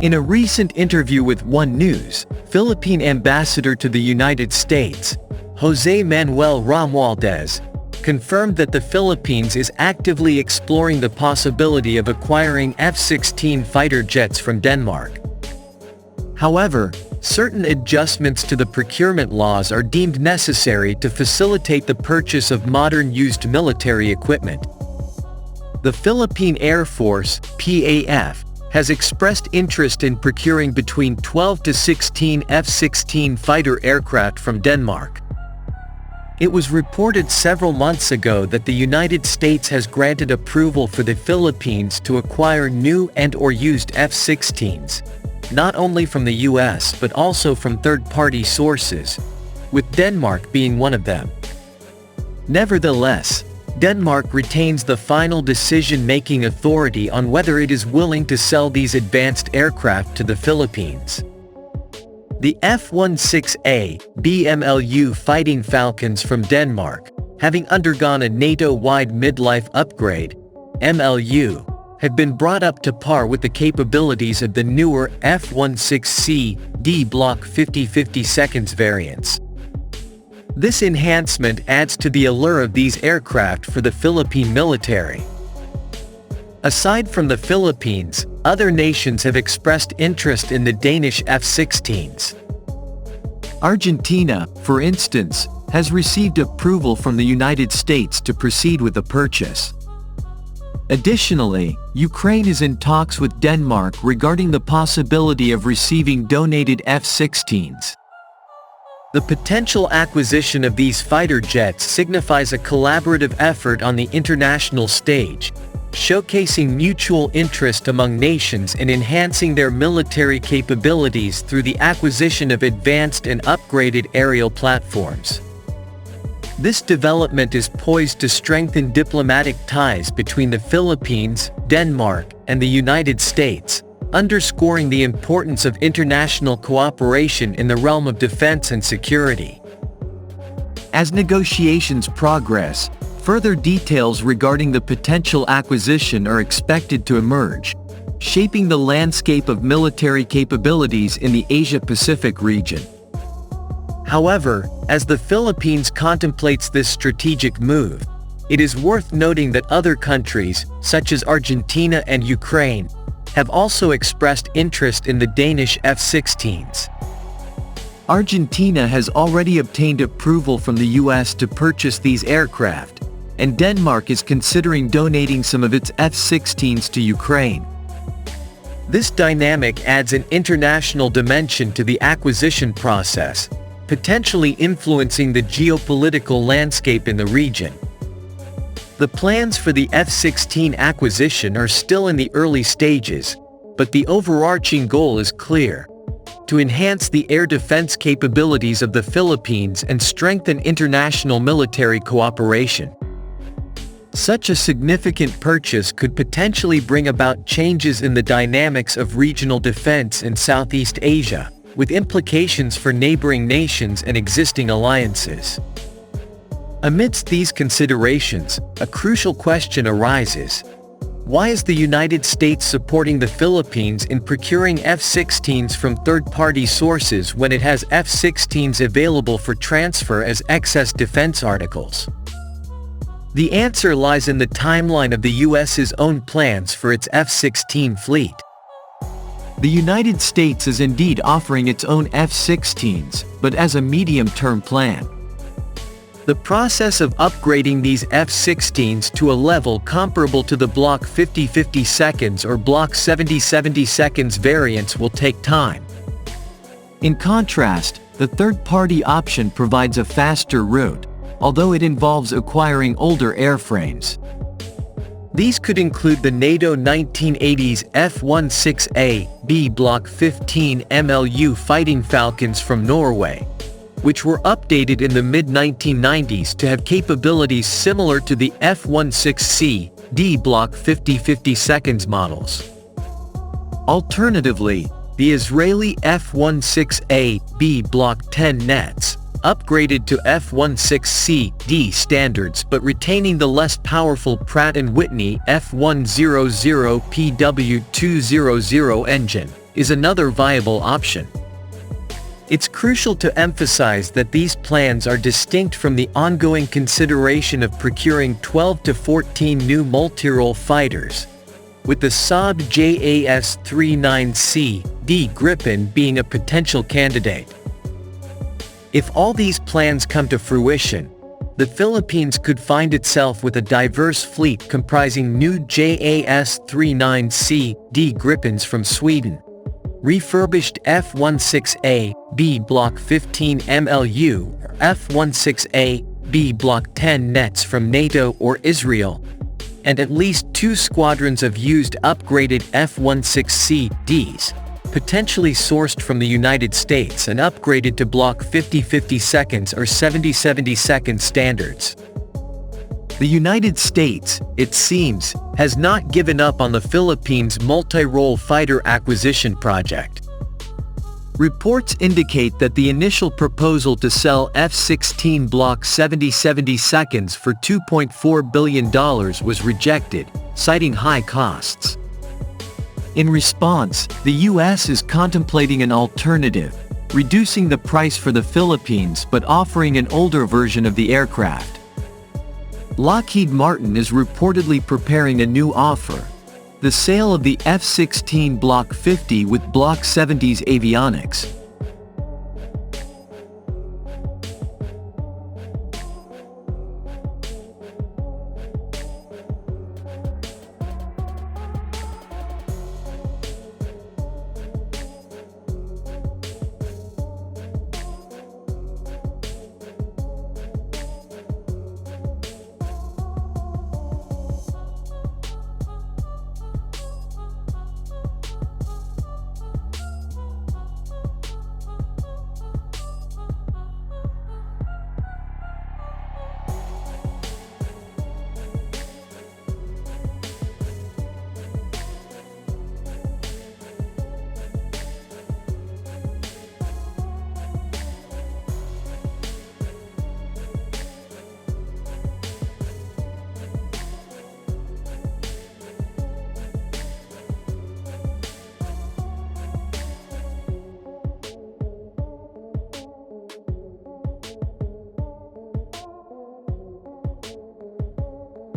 In a recent interview with One News, Philippine ambassador to the United States, Jose Manuel Romualdez, confirmed that the Philippines is actively exploring the possibility of acquiring F16 fighter jets from Denmark. However, certain adjustments to the procurement laws are deemed necessary to facilitate the purchase of modern used military equipment. The Philippine Air Force, PAF, has expressed interest in procuring between 12 to 16 F-16 fighter aircraft from Denmark. It was reported several months ago that the United States has granted approval for the Philippines to acquire new and/or used F-16s, not only from the US but also from third-party sources, with Denmark being one of them. Nevertheless, Denmark retains the final decision-making authority on whether it is willing to sell these advanced aircraft to the Philippines. The F-16A BMLU Fighting Falcons from Denmark, having undergone a NATO-wide midlife upgrade, MLU, have been brought up to par with the capabilities of the newer F-16C D Block 50/50 seconds variants. This enhancement adds to the allure of these aircraft for the Philippine military. Aside from the Philippines, other nations have expressed interest in the Danish F-16s. Argentina, for instance, has received approval from the United States to proceed with the purchase. Additionally, Ukraine is in talks with Denmark regarding the possibility of receiving donated F-16s. The potential acquisition of these fighter jets signifies a collaborative effort on the international stage, showcasing mutual interest among nations in enhancing their military capabilities through the acquisition of advanced and upgraded aerial platforms. This development is poised to strengthen diplomatic ties between the Philippines, Denmark, and the United States, underscoring the importance of international cooperation in the realm of defense and security. As negotiations progress, further details regarding the potential acquisition are expected to emerge, shaping the landscape of military capabilities in the Asia-Pacific region. However, as the Philippines contemplates this strategic move, it is worth noting that other countries, such as Argentina and Ukraine, have also expressed interest in the Danish F-16s. Argentina has already obtained approval from the US to purchase these aircraft, and Denmark is considering donating some of its F-16s to Ukraine. This dynamic adds an international dimension to the acquisition process, potentially influencing the geopolitical landscape in the region. The plans for the F-16 acquisition are still in the early stages, but the overarching goal is clear: to enhance the air defense capabilities of the Philippines and strengthen international military cooperation. Such a significant purchase could potentially bring about changes in the dynamics of regional defense in Southeast Asia, with implications for neighboring nations and existing alliances. Amidst these considerations, a crucial question arises: why is the United States supporting the Philippines in procuring F-16s from third-party sources when it has F-16s available for transfer as excess defense articles? The answer lies in the timeline of the US's own plans for its F-16 fleet. The United States is indeed offering its own F-16s, but as a medium-term plan. The process of upgrading these F-16s to a level comparable to the Block 50/50 seconds or Block 70/70 seconds variants will take time. In contrast, the third-party option provides a faster route, although it involves acquiring older airframes. These could include the NATO 1980s F-16A B Block 15 MLU Fighting Falcons from Norway, which were updated in the mid-1990s to have capabilities similar to the F-16C D Block 50/50 seconds models. Alternatively, the Israeli F-16A B Block 10 nets, upgraded to F-16C D standards but retaining the less powerful Pratt & Whitney F-100 PW200 engine, is another viable option. It's crucial to emphasize that these plans are distinct from the ongoing consideration of procuring 12 to 14 new multi-role fighters, with the Saab JAS-39C-D Gripen being a potential candidate. If all these plans come to fruition, the Philippines could find itself with a diverse fleet comprising new JAS-39C-D Gripens from Sweden, refurbished F-16A-B Block 15 MLU or F-16A-B Block 10 nets from NATO or Israel, and at least 2 squadrons of used upgraded F-16C-Ds, potentially sourced from the United States and upgraded to Block 50/52 or 70/72 standards. The United States, it seems, has not given up on the Philippines' multi-role fighter acquisition project. Reports indicate that the initial proposal to sell F-16 Block 70/72 for $2.4 billion was rejected, citing high costs. In response, the U.S. is contemplating an alternative, reducing the price for the Philippines but offering an older version of the aircraft. Lockheed Martin is reportedly preparing a new offer: the sale of the F-16 Block 50 with Block 70's avionics.